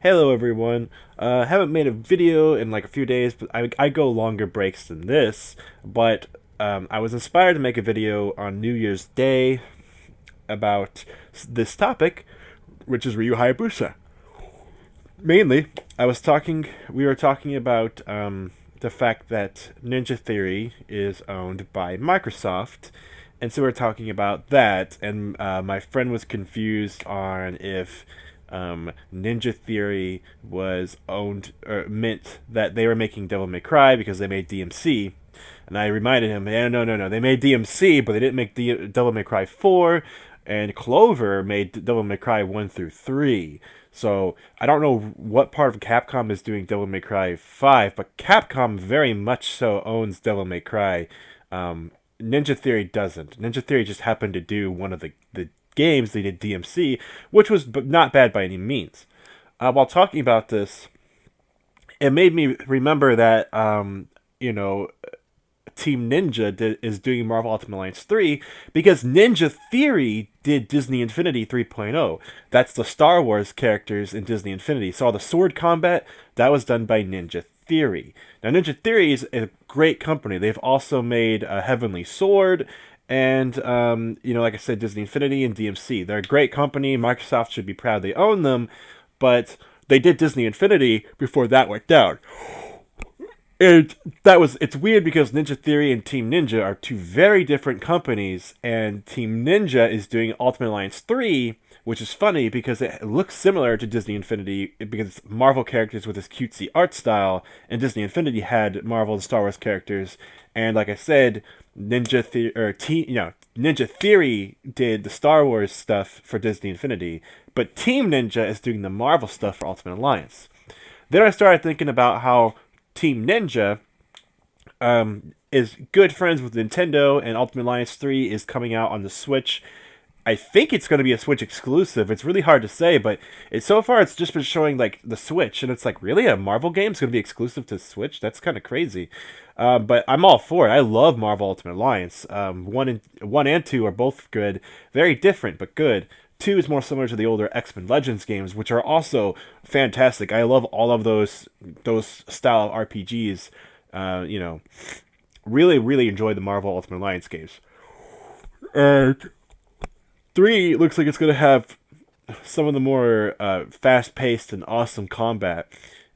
Hello everyone. Haven't made a video in like a few days, but I go longer breaks than this. But I was inspired to make a video on New Year's Day about this topic, which is Ryu Hayabusa. Mainly, we were talking about the fact that Ninja Theory is owned by Microsoft, and so we're talking about that. And my friend was confused on if Ninja Theory was owned or meant that they were making Devil May Cry because they made DMC. And I reminded him, no. They made DMC, but they didn't make Devil May Cry 4, and Clover made Devil May Cry 1 through 3. So I don't know what part of Capcom is doing Devil May Cry 5, but Capcom very much so owns Devil May Cry. Ninja Theory doesn't. Ninja Theory just happened to do one of the games they did DMC, which was not bad by any means. While talking about this, it made me remember that Team Ninja is doing Marvel Ultimate Alliance 3 because Ninja Theory did Disney Infinity 3.0. That's the Star Wars characters in Disney Infinity. So all the sword combat, that was done by Ninja Theory. Now, Ninja Theory is a great company. They've also made a Heavenly Sword and, like I said, Disney Infinity and DMC. They're a great company. Microsoft should be proud they own them, but they did Disney Infinity before that went down. And it's weird because Ninja Theory and Team Ninja are two very different companies, and Team Ninja is doing Ultimate Alliance 3, which is funny because it looks similar to Disney Infinity because it's Marvel characters with this cutesy art style, and Disney Infinity had Marvel and Star Wars characters. And like I said, Ninja Theory did the Star Wars stuff for Disney Infinity, but Team Ninja is doing the Marvel stuff for Ultimate Alliance. Then I started thinking about how Team Ninja is good friends with Nintendo, and Ultimate Alliance 3 is coming out on the Switch. I think it's going to be a Switch exclusive. It's really hard to say, but so far it's just been showing like the Switch, and it's like, really, a Marvel game is going to be exclusive to Switch? That's kind of crazy. But I'm all for it. I love Marvel Ultimate Alliance. One and two are both good, very different but good. 2 is more similar to the older X-Men Legends games, which are also fantastic. I love all of those style of RPGs. Really enjoy the Marvel Ultimate Alliance games. And 3 looks like it's going to have some of the more fast-paced and awesome combat.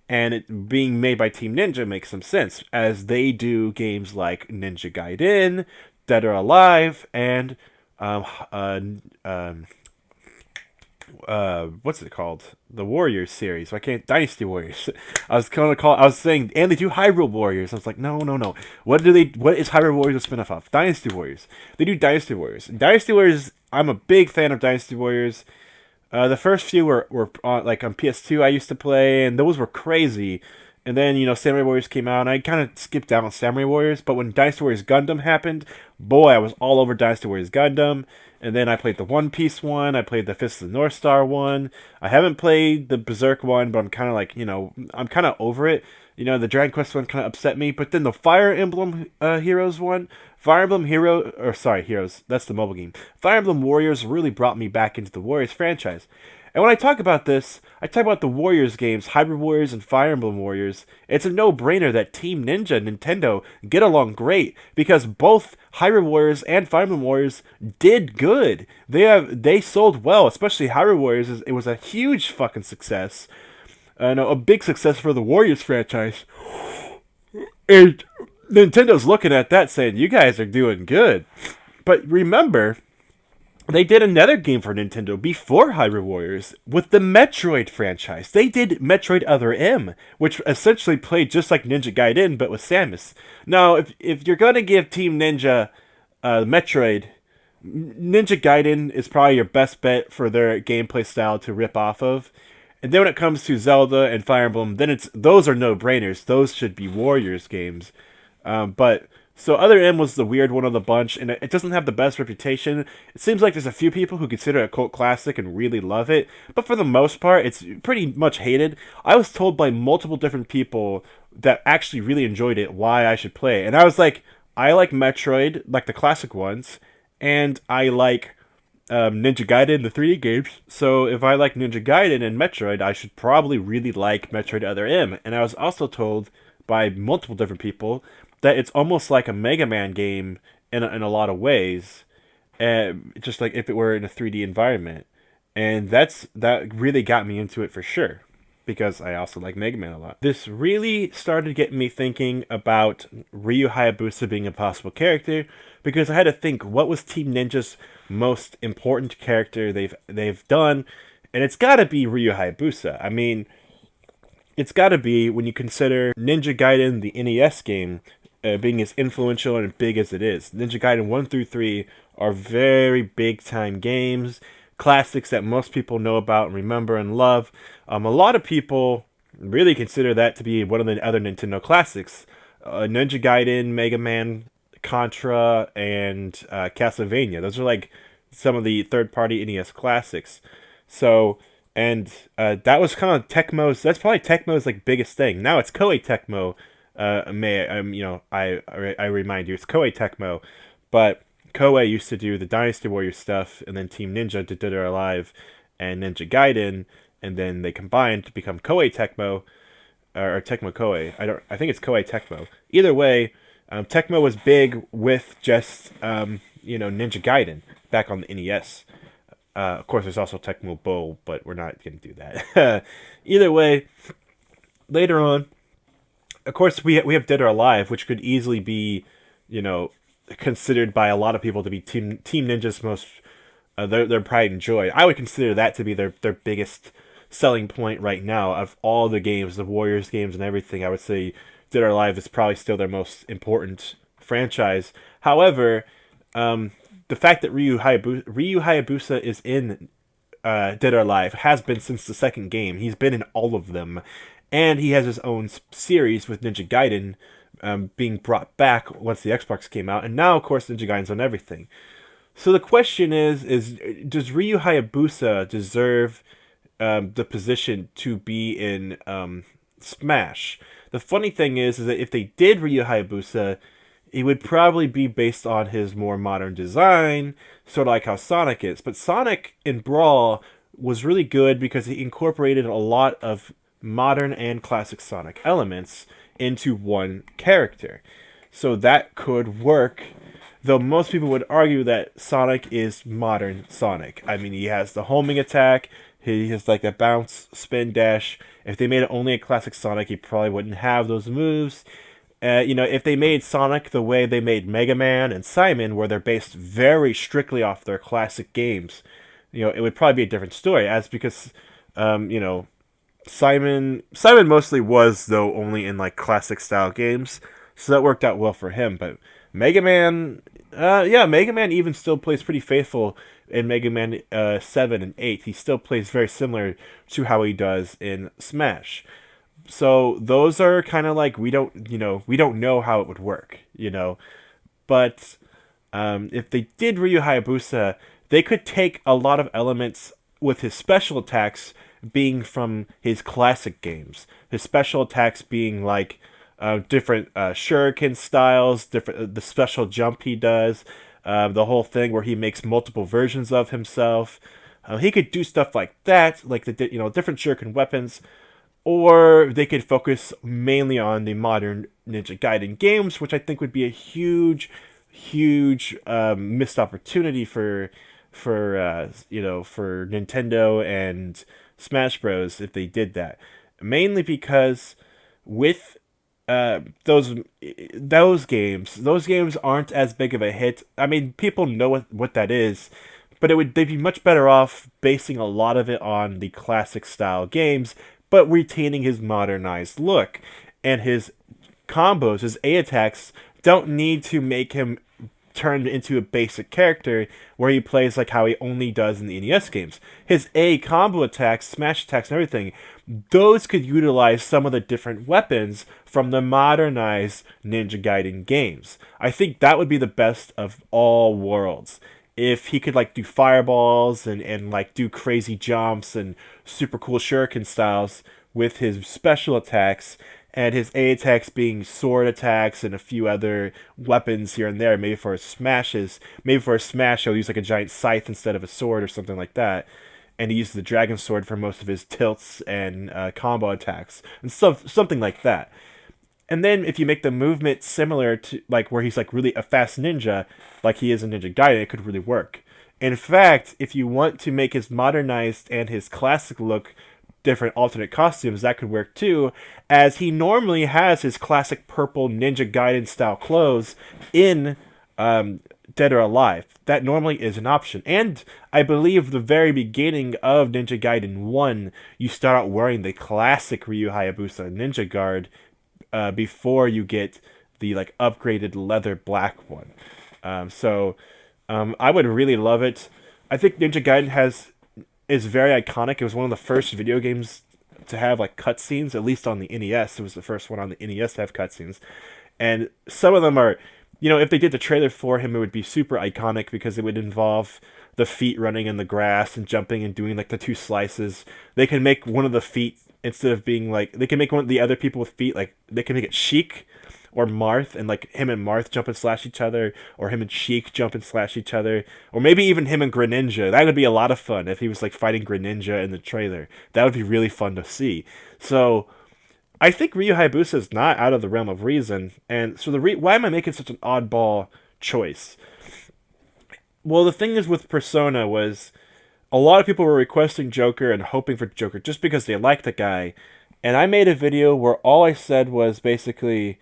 And it being made by Team Ninja makes some sense, as they do games like Ninja Gaiden, Dead or Alive, and what's it called? The Warriors series. I can't. Dynasty Warriors. I was saying, and they do Hyrule Warriors. I was like, no. What is Hyrule Warriors a spin-off of? Dynasty Warriors. They do Dynasty Warriors. Dynasty Warriors. I'm a big fan of Dynasty Warriors. The first few were on, like on PS2 I used to play, and those were crazy. And then, Samurai Warriors came out, and I kind of skipped down on Samurai Warriors. But when Dynasty Warriors Gundam happened, boy, I was all over Dynasty Warriors Gundam. And then I played the One Piece one. I played the Fist of the North Star one. I haven't played the Berserk one, but I'm kind of like, I'm kind of over it. The Dragon Quest one kind of upset me. But then the Fire Emblem Heroes one, Heroes, that's the mobile game. Fire Emblem Warriors really brought me back into the Warriors franchise. And when I talk about this, I talk about the Warriors games, Hybrid Warriors and Fire Emblem Warriors. It's a no-brainer that Team Ninja and Nintendo get along great because both Hybrid Warriors and Fire Emblem Warriors did good. They sold well, especially Hybrid Warriors. It was a huge fucking success, and a big success for the Warriors franchise. And Nintendo's looking at that saying, "You guys are doing good." But remember, they did another game for Nintendo before Hyrule Warriors with the Metroid franchise. They did Metroid Other M, which essentially played just like Ninja Gaiden, but with Samus. Now, if you're going to give Team Ninja Metroid, Ninja Gaiden is probably your best bet for their gameplay style to rip off of. And then when it comes to Zelda and Fire Emblem, then those are no-brainers. Those should be Warriors games. So Other M was the weird one of the bunch, and it doesn't have the best reputation. It seems like there's a few people who consider it a cult classic and really love it, but for the most part, it's pretty much hated. I was told by multiple different people that actually really enjoyed it why I should play it. And I was like, I like Metroid, like the classic ones, and I like Ninja Gaiden, the 3D games. So if I like Ninja Gaiden and Metroid, I should probably really like Metroid Other M. And I was also told by multiple different people that it's almost like a Mega Man game in a lot of ways, just like if it were in a 3D environment. And that really got me into it for sure, because I also like Mega Man a lot. This really started getting me thinking about Ryu Hayabusa being a possible character, because I had to think, what was Team Ninja's most important character they've done, and it's got to be Ryu Hayabusa. I mean, it's got to be, when you consider Ninja Gaiden, the NES game, being as influential and big as it is. Ninja Gaiden 1 through 3 are very big time games, classics that most people know about and remember and love. A lot of people really consider that to be one of the other Nintendo classics. Ninja Gaiden, Mega Man, Contra, and Castlevania. Those are like some of the third-party NES classics. So, and that was kind of Tecmo's. That's probably Tecmo's like biggest thing. Now it's Koei Tecmo. I remind you, it's Koei Tecmo, but Koei used to do the Dynasty Warriors stuff, and then Team Ninja did Dead or Alive and Ninja Gaiden, and then they combined to become Koei Tecmo, or Tecmo Koei. I think it's Koei Tecmo. Either way, Tecmo was big with just Ninja Gaiden back on the NES. Of course, there's also Tecmo Bowl, but we're not going to do that. Either way, later on, of course, we have Dead or Alive, which could easily be, considered by a lot of people to be Team Ninja's most their pride and joy. I would consider that to be their biggest selling point right now of all the games, the Warriors games and everything. I would say Dead or Alive is probably still their most important franchise. However, the fact that Ryu Hayabusa is in Dead or Alive has been since the second game. He's been in all of them, and he has his own series with Ninja Gaiden being brought back once the Xbox came out, and now, of course, Ninja Gaiden's on everything. So the question is does Ryu Hayabusa deserve the position to be in Smash? The funny thing is that if they did Ryu Hayabusa, it would probably be based on his more modern design, sort of like how Sonic is. But Sonic in Brawl was really good because he incorporated a lot of modern and classic Sonic elements into one character. So that could work, though most people would argue that Sonic is modern Sonic. I mean, he has the homing attack, he has like that bounce, spin, dash. If they made it only a classic Sonic, he probably wouldn't have those moves. If they made Sonic the way they made Mega Man and Simon, where they're based very strictly off their classic games, it would probably be a different story. As because, Simon mostly was, though, only in like classic style games, so that worked out well for him. But Mega Man, Mega Man even still plays pretty faithful in Mega Man 7 and 8. He still plays very similar to how he does in Smash. So those are kind of like, we don't know how it would work, But if they did Ryu Hayabusa, they could take a lot of elements with his special attacks being from his classic games. His special attacks being like different shuriken styles, the special jump he does, the whole thing where he makes multiple versions of himself. He could do stuff like that, like the different shuriken weapons. Or they could focus mainly on the modern Ninja Gaiden games, which I think would be a huge missed opportunity for Nintendo and Smash Bros. If they did that. Mainly because with those games aren't as big of a hit. I mean, people know what that is, but they'd be much better off basing a lot of it on the classic style games, but retaining his modernized look. And his combos, his A attacks, don't need to make him turn into a basic character where he plays like how he only does in the NES games. His A combo attacks, smash attacks, and everything, those could utilize some of the different weapons from the modernized Ninja Gaiden games. I think that would be the best of all worlds. If he could like do fireballs and like do crazy jumps and super cool shuriken styles with his special attacks, and his A attacks being sword attacks and a few other weapons here and there. Maybe for his smashes, maybe for a smash he'll use like a giant scythe instead of a sword or something like that. And he uses the dragon sword for most of his tilts and combo attacks and stuff, something like that. And then if you make the movement similar to like where he's like really a fast ninja, like he is in Ninja Gaiden, it could really work. In fact, if you want to make his modernized and his classic look different alternate costumes, that could work too, as he normally has his classic purple Ninja Gaiden style clothes in Dead or Alive. That normally is an option. And I believe the very beginning of Ninja Gaiden 1, you start out wearing the classic Ryu Hayabusa Ninja Guard before you get the like upgraded leather black one. I would really love it. I think Ninja Gaiden is very iconic. It was one of the first video games to have like cutscenes, at least on the NES. It was the first one on the NES to have cutscenes, and some of them are, if they did the trailer for him, it would be super iconic because it would involve the feet running in the grass and jumping and doing like the two slices. They can make one of the feet, instead of being like, they can make one of the other people with feet, like they can make it Sheik or Marth, and like him and Marth jump and slash each other, or him and Sheik jump and slash each other, or maybe even him and Greninja. That would be a lot of fun if he was like fighting Greninja in the trailer. That would be really fun to see. So I think Ryu Hayabusa is not out of the realm of reason, and so why am I making such an oddball choice? Well, the thing is with Persona was a lot of people were requesting Joker and hoping for Joker just because they liked the guy, and I made a video where all I said was basically,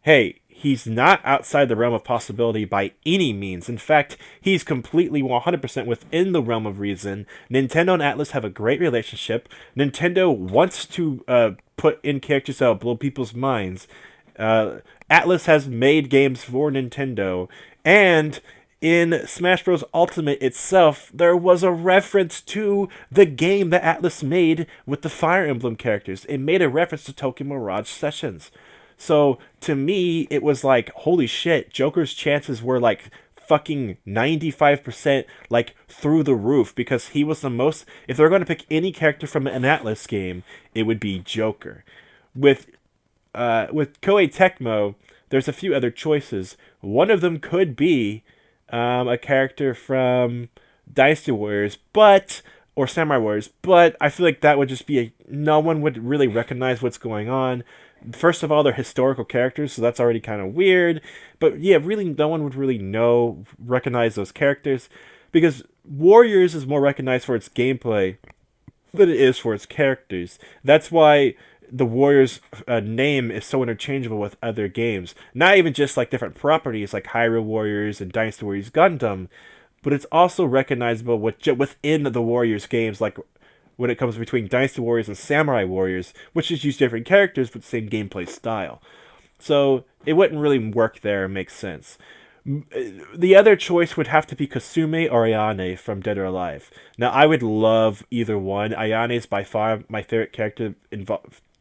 hey, he's not outside the realm of possibility by any means. In fact, he's completely 100% within the realm of reason. Nintendo and Atlus have a great relationship. Nintendo wants to put in characters that will blow people's minds. Atlus has made games for Nintendo, and in Smash Bros. Ultimate itself, there was a reference to the game that Atlus made with the Fire Emblem characters. It made a reference to Tokyo Mirage Sessions. So, to me, it was like, holy shit, Joker's chances were like fucking 95% like through the roof, because he was the most, if they're going to pick any character from an Atlus game, it would be Joker. With Koei Tecmo, there's a few other choices. One of them could be a character from Dynasty Warriors, or Samurai Warriors, but I feel like that would just be no one would really recognize what's going on. First of all, they're historical characters, so that's already kind of weird. But yeah, really, no one would really recognize those characters, because Warriors is more recognized for its gameplay than it is for its characters. That's why the Warriors name is so interchangeable with other games. Not even just like different properties like Hyrule Warriors and Dynasty Warriors Gundam, but it's also recognizable within the Warriors games, like when it comes between Dynasty Warriors and Samurai Warriors, which just use different characters but the same gameplay style. So it wouldn't really work there and make sense. The other choice would have to be Kasumi or Ayane from Dead or Alive. Now, I would love either one. Ayane is by far my favorite character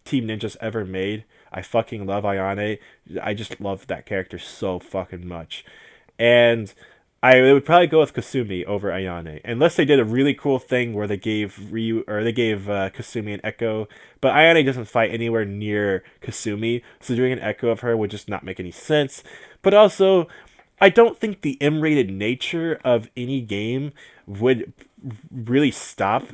Team Ninja's ever made. I fucking love Ayane. I just love that character so fucking much. And I would probably go with Kasumi over Ayane, unless they did a really cool thing where they gave Kasumi an echo. But Ayane doesn't fight anywhere near Kasumi, so doing an echo of her would just not make any sense. But also, I don't think the M-rated nature of any game would really stop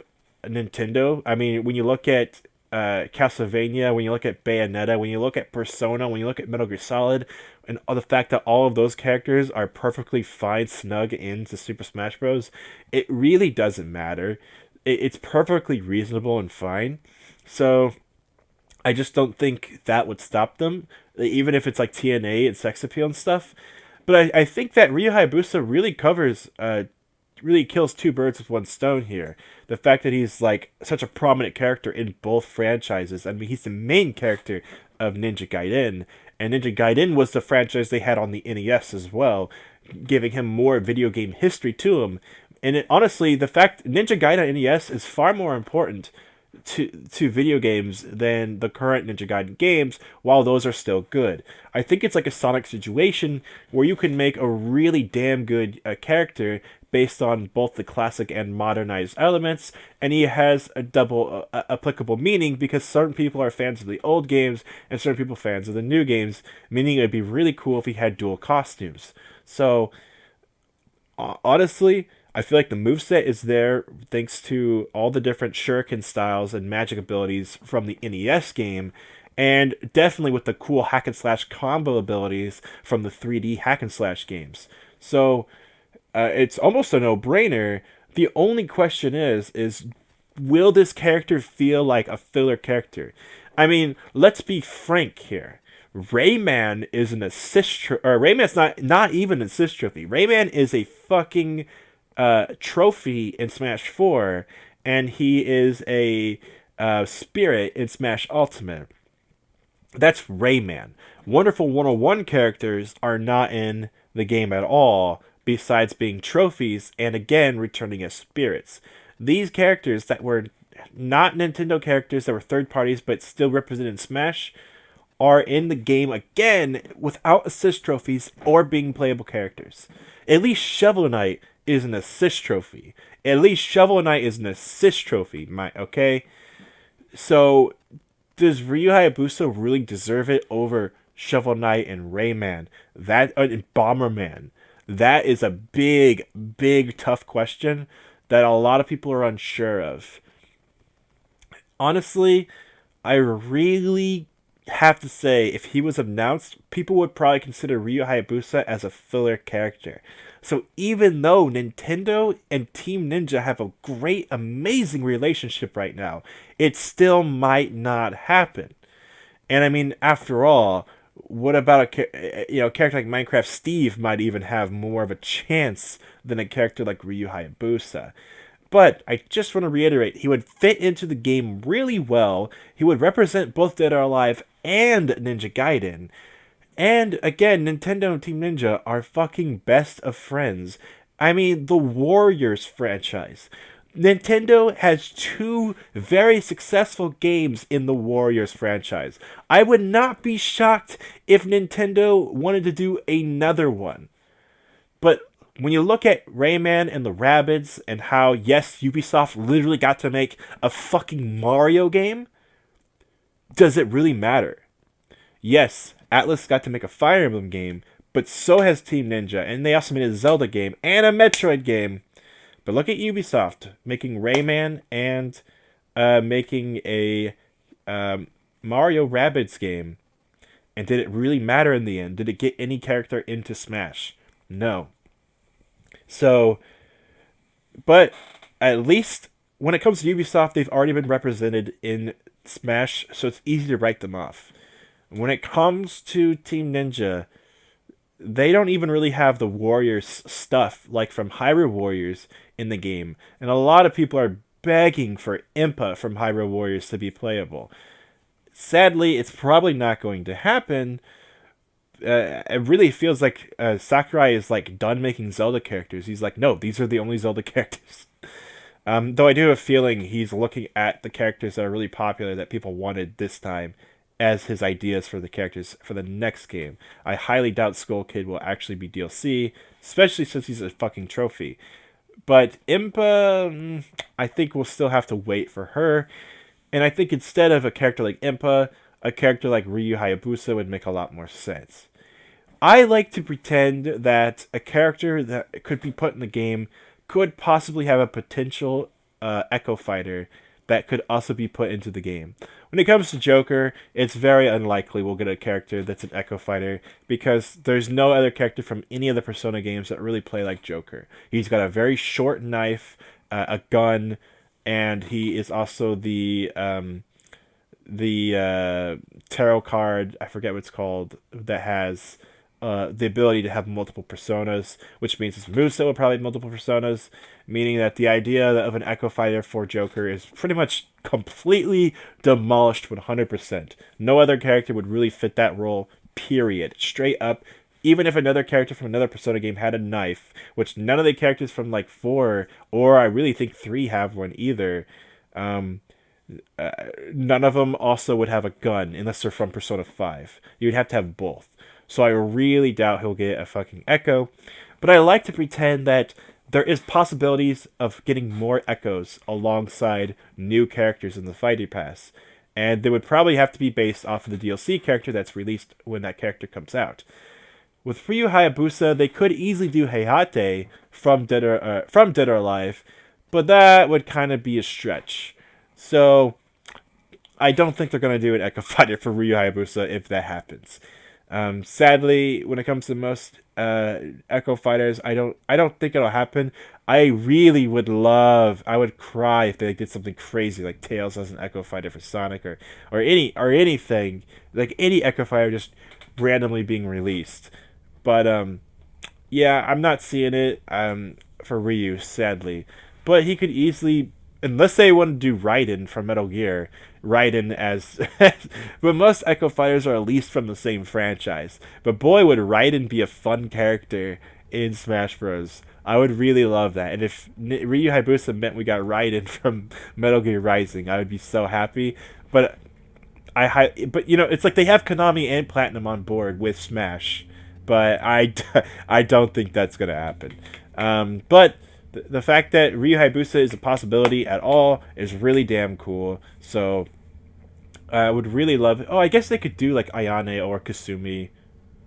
Nintendo. I mean, when you look at Castlevania, when you look at Bayonetta, when you look at Persona, when you look at Metal Gear Solid, and the fact that all of those characters are perfectly fine, snug into Super Smash Bros., it really doesn't matter. It's perfectly reasonable and fine. So I just don't think that would stop them, even if it's like TNA and sex appeal and stuff. But I think that Ryu Hayabusa really kills two birds with one stone here. The fact that he's like such a prominent character in both franchises. I mean, he's the main character of Ninja Gaiden, and Ninja Gaiden was the franchise they had on the NES as well, giving him more video game history to him. And honestly, the fact Ninja Gaiden NES is far more important to video games than the current Ninja Gaiden games, while those are still good. I think it's like a Sonic situation where you can make a really damn good character based on both the classic and modernized elements, and he has a double applicable meaning because certain people are fans of the old games and certain people fans of the new games, meaning it would be really cool if he had dual costumes. So, honestly, I feel like the moveset is there thanks to all the different shuriken styles and magic abilities from the NES game, and definitely with the cool hack and slash combo abilities from the 3D hack and slash games. So, it's almost a no-brainer. The only question is will this character feel like a filler character? I mean, let's be frank here. Rayman is an or Rayman's not even an assist trophy. Rayman is a fucking trophy in Smash 4, and he is a spirit in Smash Ultimate. That's Rayman. Wonderful 101 characters are not in the game at all, besides being trophies and again returning as spirits. These characters that were not Nintendo characters, that were third parties but still represented in Smash, are in the game again without assist trophies or being playable characters. At least Shovel Knight is an assist trophy. At least Shovel Knight is an assist trophy, okay? So, does Ryu Hayabusa really deserve it over Shovel Knight and Rayman? And Bomberman? That is a big, big, tough question that a lot of people are unsure of. Honestly, I really have to say, if he was announced, people would probably consider Ryu Hayabusa as a filler character. So even though Nintendo and Team Ninja have a great, amazing relationship right now, it still might not happen. And I mean, after all, what about a character like Minecraft Steve might even have more of a chance than a character like Ryu Hayabusa. But I just want to reiterate, he would fit into the game really well. He would represent both Dead or Alive and Ninja Gaiden. And again, Nintendo and Team Ninja are fucking best of friends. I mean, the Warriors franchise. Nintendo has two very successful games in the Warriors franchise. I would not be shocked if Nintendo wanted to do another one. But when you look at Rayman and the Rabbids and how, yes, Ubisoft literally got to make a fucking Mario game, does it really matter? Yes, Atlas got to make a Fire Emblem game, but so has Team Ninja, and they also made a Zelda game and a Metroid game. But look at Ubisoft making Rayman and making a Mario Rabbids game. And did it really matter in the end? Did it get any character into Smash? No. So, but at least when it comes to Ubisoft, they've already been represented in Smash, so it's easy to write them off. When it comes to Team Ninja, they don't even really have the Warriors stuff like from Hyrule Warriors in the game. And a lot of people are begging for Impa from Hyrule Warriors to be playable. Sadly, it's probably not going to happen. It really feels like Sakurai is like done making Zelda characters. He's like, no, these are the only Zelda characters. Though I do have a feeling he's looking at the characters that are really popular that people wanted this time as his ideas for the characters for the next game. I highly doubt Skull Kid will actually be DLC, especially since he's a fucking trophy. But Impa, I think we'll still have to wait for her. And I think instead of a character like Impa, a character like Ryu Hayabusa would make a lot more sense. I like to pretend that a character that could be put in the game could possibly have a potential Echo Fighter that could also be put into the game. When it comes to Joker, it's very unlikely we'll get a character that's an Echo Fighter because there's no other character from any of the Persona games that really play like Joker. He's got a very short knife, a gun, and he is also the tarot card, I forget what it's called, that has the ability to have multiple personas, which means his moveset will probably have multiple personas, meaning that the idea of an Echo Fighter for Joker is pretty much completely demolished 100%. No other character would really fit that role, period. Straight up, even if another character from another Persona game had a knife, which none of the characters from like 4, or I really think 3 have one either, none of them also would have a gun unless they're from Persona 5. You'd have to have both. So I really doubt he'll get a fucking Echo. But I like to pretend that there is possibilities of getting more echoes alongside new characters in the fighting pass, and they would probably have to be based off of the DLC character that's released when that character comes out. With Ryu Hayabusa, they could easily do Heihachi from Dead or Alive, but that would kind of be a stretch. So I don't think they're going to do an Echo Fighter for Ryu Hayabusa if that happens. Sadly, when it comes to most Echo Fighters, I don't think it'll happen. I really would love, I would cry if they did something crazy like Tails as an Echo Fighter for Sonic, or anything like any Echo Fighter just randomly being released. But yeah, I'm not seeing it for Ryu, sadly. But he could easily, unless they want to do Raiden from Metal Gear, Raiden as. But most Echo Fighters are at least from the same franchise. But boy, would Raiden be a fun character in Smash Bros. I would really love that. And if Ryu Hayabusa meant we got Raiden from Metal Gear Rising, I would be so happy. But but it's like they have Konami and Platinum on board with Smash, but I don't think that's gonna happen. But the fact that Ryu Hayabusa is a possibility at all is really damn cool. So I would really love it. Oh, I guess they could do like Ayane or Kasumi.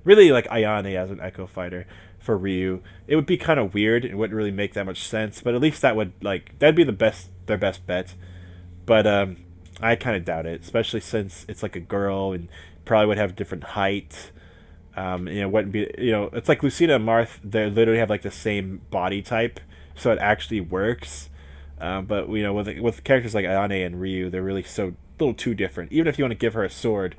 Really like Ayane as an Echo Fighter for Ryu. It would be kind of weird. It wouldn't really make that much sense, but at least that'd be their best bet. But I kind of doubt it, especially since it's like a girl and probably would have different height. Wouldn't be it's like Lucina and Marth. They literally have like the same body type, so it actually works. But with characters like Ayane and Ryu, they're really so little too different. Even if you want to give her a sword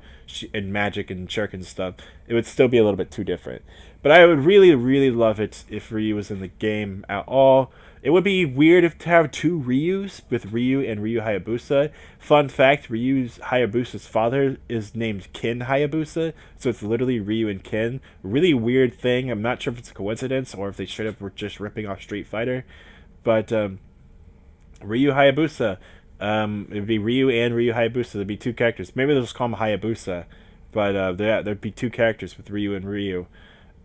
and magic and shuriken and stuff, it would still be a little bit too different. But I would really, really love it if Ryu was in the game at all. It would be weird to have two Ryus with Ryu and Ryu Hayabusa. Fun fact, Ryu's Hayabusa's father is named Kin Hayabusa, so it's literally Ryu and Kin. Really weird thing. I'm not sure if it's a coincidence or if they straight up were just ripping off Street Fighter. But Ryu Hayabusa, it'd be Ryu and Ryu Hayabusa. There'd be two characters. Maybe they'll just call them Hayabusa. But there'd be two characters with Ryu and Ryu.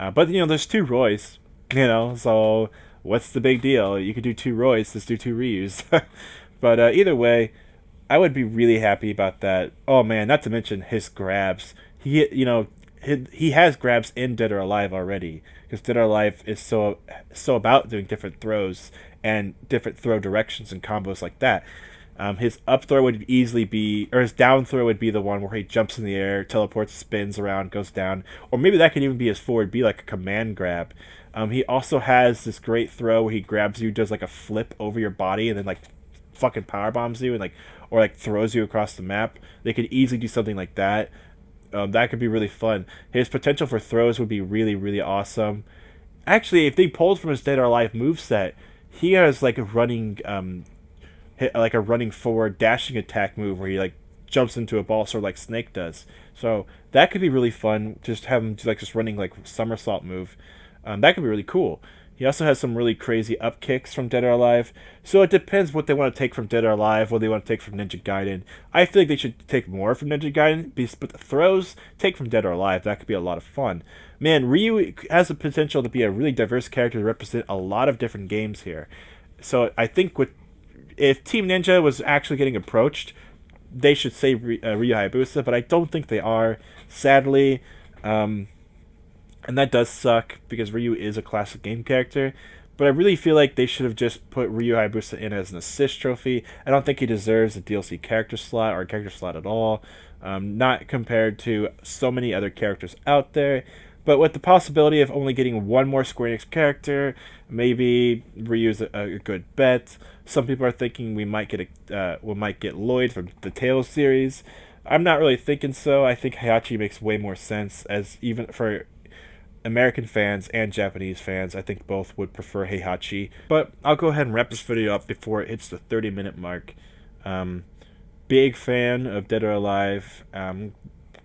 But there's two Roys, so what's the big deal? You could do two Roys, let's do two Ryus. But either way, I would be really happy about that. Oh man, not to mention his grabs. He has grabs in Dead or Alive already, because Dead or Alive is so about doing different throws and different throw directions and combos like that. His up throw would easily be, or his down throw would be the one where he jumps in the air, teleports, spins around, goes down, or maybe that could even be his forward, be like a command grab. He also has this great throw where he grabs you, does like a flip over your body, and then like fucking power bombs you, and or throws you across the map. They could easily do something like that. That could be really fun. His potential for throws would be really, really awesome. Actually, if they pulled from his Dead or Alive moveset, he has like a running forward dashing attack move where he like jumps into a ball sort of like Snake does. So that could be really fun. Just have him do like just running like somersault move. That could be really cool. He also has some really crazy up kicks from Dead or Alive. So it depends what they want to take from Dead or Alive, what they want to take from Ninja Gaiden. I feel like they should take more from Ninja Gaiden, but the throws, take from Dead or Alive. That could be a lot of fun. Man, Ryu has the potential to be a really diverse character to represent a lot of different games here. So I think if Team Ninja was actually getting approached, they should say Ryu Hayabusa, but I don't think they are, sadly. And that does suck, because Ryu is a classic game character. But I really feel like they should have just put Ryu Hayabusa in as an assist trophy. I don't think he deserves a DLC character slot or a character slot at all. Not compared to so many other characters out there. But with the possibility of only getting one more Square Enix character, maybe Ryu's a good bet. Some people are thinking we might get Lloyd from the Tales series. I'm not really thinking so. I think Heihachi makes way more sense, as even for American fans and Japanese fans, I think both would prefer Heihachi. But I'll go ahead and wrap this video up before it hits the 30-minute mark. Big fan of Dead or Alive.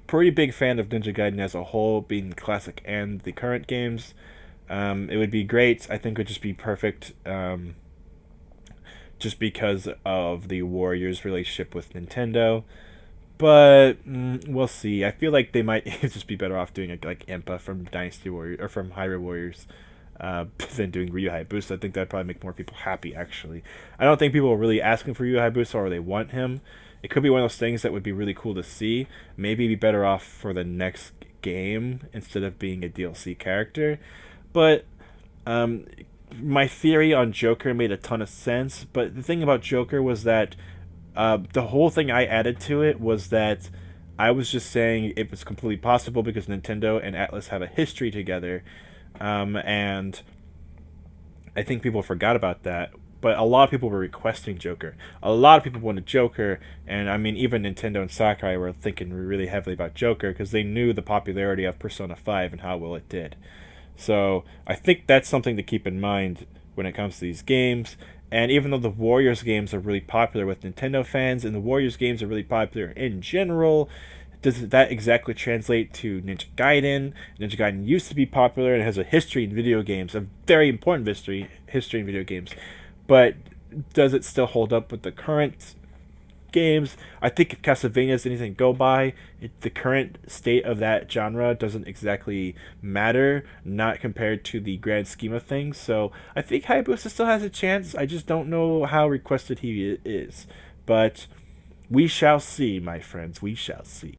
Pretty big fan of Ninja Gaiden as a whole, being the classic and the current games. It would be great. I think it would just be perfect, just because of the Warriors' relationship with Nintendo. But we'll see. I feel like they might just be better off doing like Impa from Dynasty Warriors or from Hyrule Warriors. than doing Ryu Hayabusa. I think that'd probably make more people happy, actually. I don't think people are really asking for Ryu Hayabusa or they want him. It could be one of those things that would be really cool to see. Maybe be better off for the next game instead of being a DLC character. But um, my theory on Joker made a ton of sense. But the thing about Joker was that the whole thing I added to it was that I was just saying it was completely possible because Nintendo and Atlas have a history together, and I think people forgot about that. But a lot of people were requesting Joker. A lot of people wanted Joker, and I mean, even Nintendo and Sakurai were thinking really heavily about Joker because they knew the popularity of Persona 5 and how well it did. So I think that's something to keep in mind when it comes to these games. And even though the Warriors games are really popular with Nintendo fans and the Warriors games are really popular in general, does that exactly translate to Ninja Gaiden? Ninja Gaiden used to be popular and has a history in video games, a very important history in video games. But does it still hold up with the current games? I think if Castlevania is anything to go by, the current state of that genre doesn't exactly matter, not compared to the grand scheme of things. So I think Hayabusa still has a chance. I just don't know how requested he is. But we shall see, my friends. We shall see.